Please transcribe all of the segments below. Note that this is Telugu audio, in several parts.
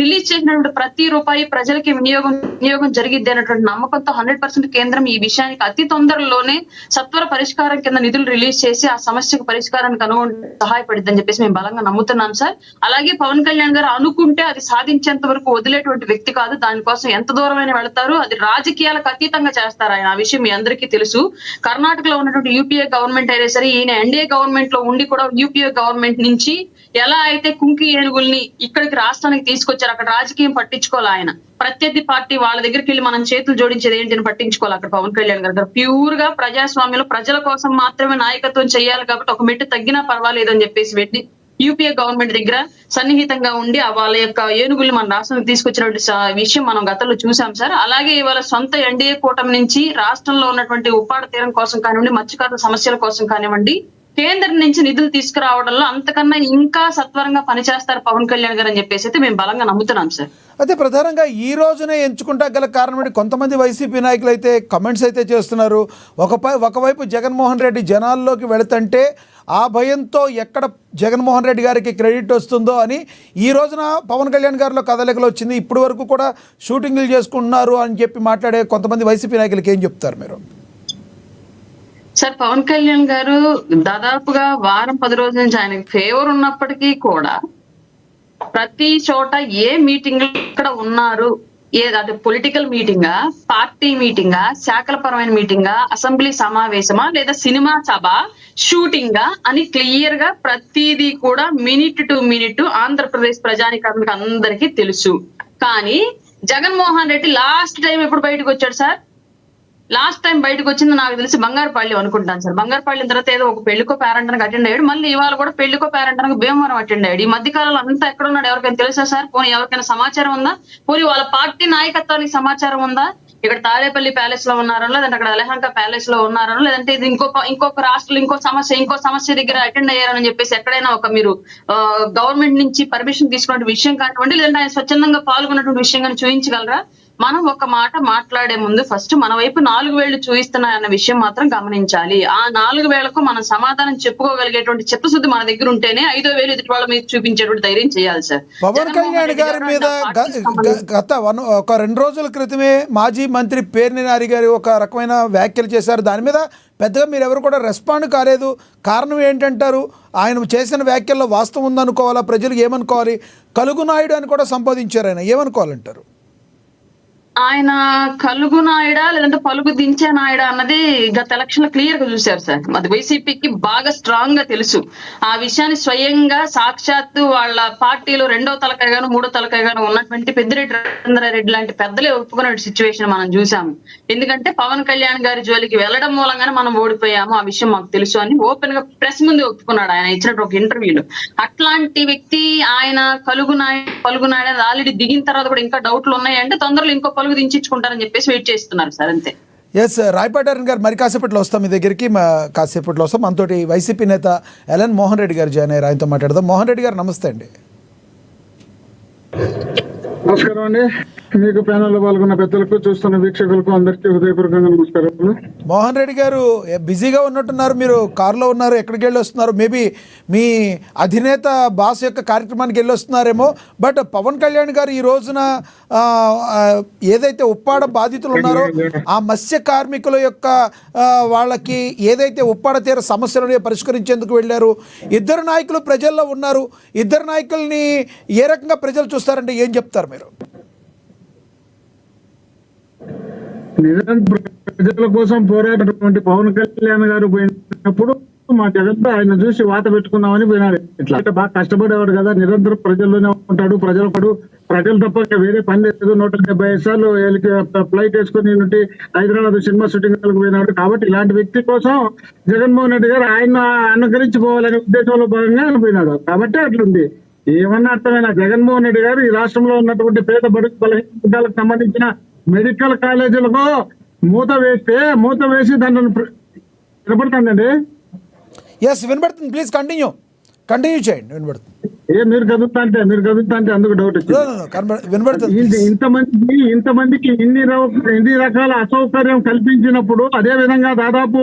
రిలీజ్ చేసినటువంటి ప్రతి రూపాయి ప్రజలకి వినియోగం జరిగిద్ది అనేటువంటి నమ్మకంతో 100% కేంద్రం ఈ విషయానికి అతి తొందరలోనే సత్వర పరిష్కారం కింద నిధులు రిలీజ్ చేసి ఆ సమస్యకు పరిష్కారానికి సహాయపడిద్దని చెప్పేసి మేము బలంగా నమ్ముతున్నాం సార్. అలాగే పవన్ కళ్యాణ్ గారు అనుకుంటే అది సాధించేంత వరకు వదిలేటువంటి వ్యక్తి కాదు. దానికోసం ఎంత దూరమైన వెళతారు, అది రాజకీయాలకు అతీతంగా చేస్తారు ఆయన. ఆ విషయం మీ అందరికీ తెలుసు. కర్ణాటకలో ఉన్నటువంటి యూపీఏ గవర్నమెంట్ అయినా సరే, ఈయన ఎన్డీఏ గవర్నమెంట్ లో ఉండి కూడా యూపీఏ గవర్నమెంట్ నుంచి ఎలా అయితే కుంకి ఏనుగుల్ని ఇక్కడికి రాష్ట్రానికి తీసుకొచ్చారు, అక్కడ రాజకీయం పట్టించుకోవాలి ఆయన. ప్రత్యర్థి పార్టీ వాళ్ళ దగ్గరికి వెళ్ళి మనం చేతులు జోడించేది ఏంటని పట్టించుకోవాలి అక్కడ పవన్ కళ్యాణ్ గారు. ప్యూర్ గా ప్రజాస్వామ్యంలో ప్రజల కోసం మాత్రమే నాయకత్వం చేయాలి కాబట్టి ఒక మెట్టు తగ్గినా పర్వాలేదు అని చెప్పేసి పెట్టి యూపీఏ గవర్నమెంట్ దగ్గర సన్నిహితంగా ఉండి వాళ్ళ యొక్క ఏనుగుల్ని మన రాష్ట్రానికి తీసుకొచ్చినటువంటి విషయం మనం గతంలో చూసాం సార్. అలాగే ఇవాళ సొంత ఎన్డీఏ కూటమి నుంచి రాష్ట్రంలో ఉన్నటువంటి ఉప్పాడ తీరం కోసం కానివ్వండి, మత్స్యకారుల సమస్యల కోసం కానివ్వండి, కేంద్రం నుంచి నిధులు తీసుకురావడంలో అంతకన్నా ఇంకా సత్వరంగా పనిచేస్తారు పవన్ కళ్యాణ్ గారు అని చెప్పేసి అయితే మేము బలంగా నమ్ముతున్నాం సార్. అయితే ప్రధానంగా ఈ రోజునే ఎంచుకుంటా గల కారణం కొంతమంది వైసీపీ నాయకులు అయితే కమెంట్స్ అయితే చేస్తున్నారు. ఒకవైపు జగన్మోహన్ రెడ్డి జనాల్లోకి వెళుతుంటే ఆ భయంతో ఎక్కడ జగన్మోహన్ రెడ్డి గారికి క్రెడిట్ వస్తుందో అని ఈ రోజున పవన్ కళ్యాణ్ గారిలో కదలికలు వచ్చింది. ఇప్పటి వరకు కూడా షూటింగ్లు చేసుకుంటున్నారు అని చెప్పి మాట్లాడే కొంతమంది వైసీపీ నాయకులకి ఏం చెప్తారు మీరు? సార్, పవన్ కళ్యాణ్ గారు దాదాపుగా వారం 10 రోజుల నుంచి ఆయనకి ఫేవర్ ఉన్నప్పటికీ కూడా ప్రతి చోట ఏ మీటింగ్ ఇక్కడ ఉన్నారు, అంటే పొలిటికల్ మీటింగా, పార్టీ మీటింగా, శాఖల పరమైన మీటింగా, అసెంబ్లీ సమావేశమా లేదా సినిమా సభ, షూటింగా అని క్లియర్ గా ప్రతిదీ కూడా మినిట్ టు మినిట్ ఆంధ్రప్రదేశ్ ప్రజానికానికి అందరికీ తెలుసు. కానీ జగన్మోహన్ రెడ్డి లాస్ట్ టైం ఎప్పుడు బయటకు వచ్చాడు సార్? లాస్ట్ టైం బయటకు వచ్చింది నాకు తెలిసి బంగారుపల్లి అనుకుంటాను సార్. బంగారుపల్లి తర్వాత ఏదో ఒక పెళ్లికో పేరెంటానికి అటెండ్ అయ్యాడు. మళ్ళీ ఇవాళ కూడా పెళ్లికో పేరెంటానికి భీమవరం అటెండ్ అయ్యాడు. ఈ మధ్య కాలంలో అంతా ఎక్కడ ఉన్నాడు ఎవరికైనా తెలుసా సార్? పోనీ ఎవరికైనా సమాచారం ఉందా? పోనీ వాళ్ళ పార్టీ నాయకత్వానికి సమాచారం ఉందా? ఇక్కడ తాడేపల్లి ప్యాలెస్ లో ఉన్నారనో, లేదంటే అక్కడ అలహంక ప్యాలెస్ లో ఉన్నారనో, లేదంటే ఇది ఇంకొక రాష్ట్రంలో ఇంకో సమస్య దగ్గర అటెండ్ అయ్యారని చెప్పేసి ఎక్కడైనా ఒక మీరు గవర్నమెంట్ నుంచి పర్మిషన్ తీసుకున్న విషయం కానివ్వండి, లేదంటే ఆయన స్వచ్ఛందంగా పాల్గొన్నటువంటి విషయం కానీ చూపించగలరా? మనం ఒక మాట మాట్లాడే ముందు ఫస్ట్ మన వైపు 4 వేళ్లు చూపిస్తున్నాయన్న విషయం మాత్రం గమనించాలి. ఆ 4 వేళ్లకు మనం సమాధానం చెప్పుకోగలిగేటువంటి చిత్తశుద్ధి మన దగ్గర ఉంటేనే 5వ వేలు ఎదుటి వాళ్ళ మీద చూపించేటువంటి ధైర్యం చేయాలి సార్. పవన్ కళ్యాణ్ గారి మీద గత ఒక 2 రోజుల క్రితమే మాజీ మంత్రి పేర్ని నాని గారు ఒక రకమైన వ్యాఖ్యలు చేశారు. దాని మీద పెద్దగా మీరు ఎవరు కూడా రెస్పాండ్ కాలేదు. కారణం ఏంటంటారు? ఆయన చేసిన వ్యాఖ్యల్లో వాస్తవం ఉందనుకోవాలా? ప్రజలు ఏమనుకోవాలి? కలుగు నాయుడు అని కూడా సంబోధించారు. ఆయన ఏమనుకోవాలంటారు? ఆయన కలుగు నాయుడా లేదంటే పలుగు దించే నాయుడా అన్నది గత ఎలక్షన్ లో క్లియర్ గా చూశారు సార్. అది వైసీపీకి బాగా స్ట్రాంగ్ గా తెలుసు. ఆ విషయాన్ని స్వయంగా సాక్షాత్తు వాళ్ళ పార్టీలో 2వ తలకాయగాను 3వ తలకాయగాను ఉన్నటువంటి పెద్దిరెడ్డి రాజేంద్రారెడ్డి లాంటి పెద్దలే ఒప్పుకునే సిచ్యువేషన్ మనం చూసాము. ఎందుకంటే పవన్ కళ్యాణ్ గారి జోలికి వెళ్ళడం మూలంగానే మనం ఓడిపోయాము, ఆ విషయం మాకు తెలుసు అని ఓపెన్ గా ప్రెస్ ముందు ఒప్పుకున్నాడు ఆయన ఇచ్చినట్టు ఒక ఇంటర్వ్యూలో. అట్లాంటి వ్యక్తి ఆయన పలుగు నాయుడు ఆల్రెడీ దిగిన తర్వాత కూడా ఇంకా డౌట్లు ఉన్నాయంటే తొందరలో ఇంకో పలుగు దించుకుంటారని చెప్పేసి వెయిట్ చేస్తున్నారు సార్, అంతే. ఎస్, రాయపాటి అరుణ్ గారు మరి కాసేపట్లో వస్తాం మీ దగ్గరికి. కాసేపట్లో వస్తాం. మనతోటి వైసీపీ నేత ఎల్ఎన్ మోహన్ రెడ్డి గారు జాయిన్ అయ్యారు. ఆయనతో మాట్లాడదాం. మోహన్ రెడ్డి గారు నమస్తే అండి. నమస్కారం అండి. మీకు ప్యానెల్లో పాల్గొన్న పెద్దలకు, చూస్తున్న వీక్షకులకు అందరికీ హృదయపూర్వకంగా నమస్కారం. మోహన్ రెడ్డి గారు బిజీగా ఉన్నట్టున్నారు, మీరు కారులో ఉన్నారు, ఎక్కడికి వెళ్ళి వస్తున్నారు? మేబీ మీ అధినేత బాస్ యొక్క కార్యక్రమానికి వెళ్ళి వస్తున్నారేమో. బట్ పవన్ కళ్యాణ్ గారు ఈ రోజున ఏదైతే ఉప్పాడ బాధితులు ఉన్నారో ఆ మత్స్య కార్మికుల యొక్క వాళ్ళకి ఏదైతే ఉప్పాడ తీర సమస్యలను పరిష్కరించేందుకు వెళ్ళారు. 2 నాయకులు ప్రజల్లో ఉన్నారు. 2 నాయకుల్ని ఏ రకంగా ప్రజలు చూస్తారంటే ఏం చెప్తారు మీరు? ప్రజల కోసం పోరాడినటువంటి పవన్ కళ్యాణ్ గారు పోయినప్పుడు మా జగన్ ఆయన చూసి వాత పెట్టుకున్నామని పోయినాడు. ఇట్లా బాగా కష్టపడేవాడు కదా, నిరంతరం ప్రజల్లోనే ఉంటాడు, ప్రజలు తప్ప వేరే పని లేదు. 175 సార్లు ఫ్లైట్ వేసుకుని హైదరాబాద్ సినిమా షూటింగ్ పోయినాడు. కాబట్టి ఇలాంటి వ్యక్తి కోసం జగన్మోహన్ రెడ్డి గారు ఆయన అనుకరించిపోవాలనే ఉద్దేశంలో భాగంగా పోయినాడు. కాబట్టి అట్లుంది. ఏమన్నా అర్థమైనా జగన్మోహన్ రెడ్డి గారు ఈ రాష్ట్రంలో ఉన్నటువంటి పేద బడుగు బలహీన సంబంధించిన మెడికల్ కాలేజీలకు మూత వేసి దాన్ని వినపడుతుందండి. ఎస్, వినపడుతుంది. ప్లీజ్ కంటిన్యూ చేయండి. వినపడుతుంది. మీరు కదులుతా అంటే అందుకు డౌట్ వినపడుతుంది. ఇంతమందికి ఇన్ని రకాల అసౌకర్యం కల్పించినప్పుడు, అదే విధంగా దాదాపు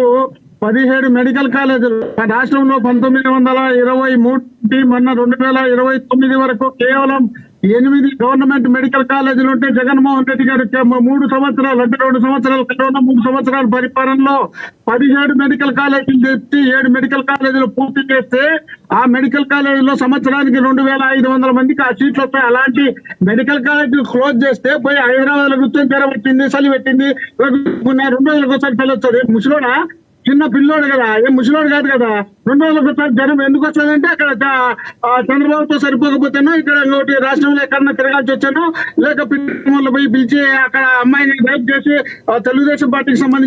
17 మెడికల్ కాలేజీలు రాష్ట్రంలో 1923 మొన్న 2029 వరకు కేవలం 8 గవర్నమెంట్ మెడికల్ కాలేజీలు ఉంటే జగన్మోహన్ రెడ్డి గారు 3 సంవత్సరాలు అంటే 2 సంవత్సరాలు కరోనా 3 సంవత్సరాల పరిపాలనలో 17 మెడికల్ కాలేజీలు తెచ్చి 7 మెడికల్ కాలేజీలు పూర్తి చేస్తే ఆ మెడికల్ కాలేజీలో సంవత్సరానికి 2,500 మందికి ఆ సీట్లు వస్తాయి. అలాంటి మెడికల్ కాలేజీలు క్లోజ్ చేస్తే పోయి హైదరాబాద్ లో కూర్చొని తెర పెట్టింది, చలి పెట్టింది, 2 రోజులకు ఒకసారి తెలి వస్తుంది. ముసలోడా చిన్న పిల్లోడు కదా, ఏం ముసలోడు కాదు కదా. 2 రోజులకు ఒకసారి జనం ఎందుకు వస్తుందంటే అక్కడ చంద్రబాబుతో సరిపోకపోతేనో ఇక్కడ ఇంకోటి రాష్ట్రంలో ఎక్కడన్నా తిరగాల్సి వచ్చానో లేక పిల్లలు పోయి పిలిచి అక్కడ అమ్మాయిని రేప్ చేసి తెలుగుదేశం పార్టీకి సంబంధించి